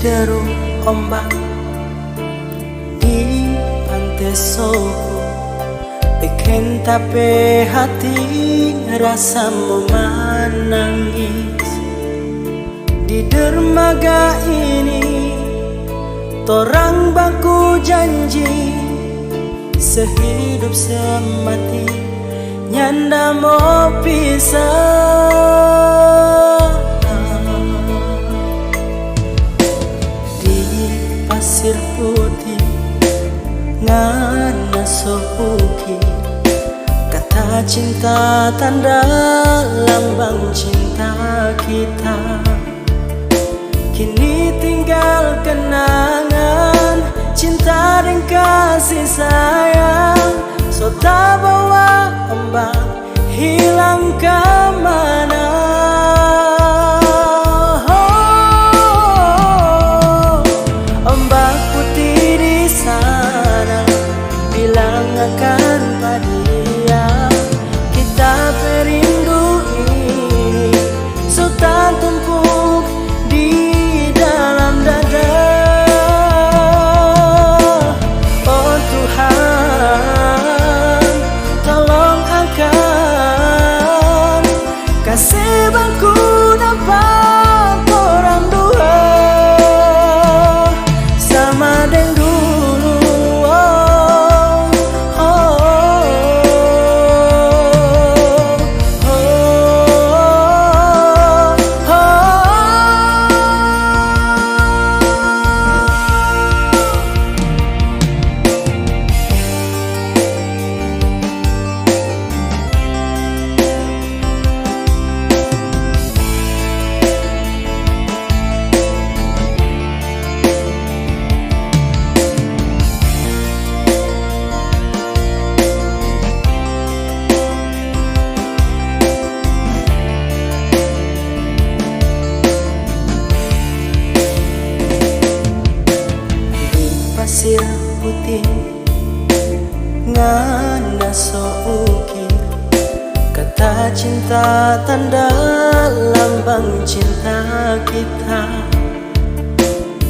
deru ombak di pantai Soko, bikin tape hati rasa mau menangis. Di dermaga ini torang baku janji, sehidup semati nyanda mau pisah. Di pasir putih ngana sopuki, kata cinta tanda lambang cinta kita. Kini tinggal kenangan cinta dan kasih sayang, so tak bawa ombak hilang kemana. Ombak putih di sana bilang akan dia, kita berindu ini so tak tumpuk di dalam dada. Oh Tuhan, tolong angkat kasih bangku dapat orang dua sama dengan dulu. Oh, oh, oh, oh, oh. Pasir putih ngana soukir, kata cinta tanda lambang cinta kita.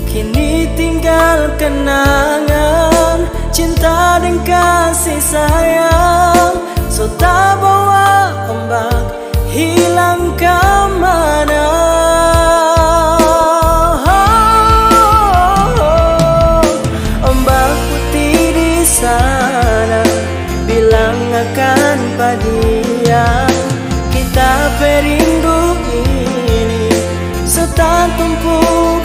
Kini tinggal kenangan cinta dan kasih sayang, so tak bawa ombak hilang kemana. Sana bilang akan dia, kita berindu ini so tak tumpuk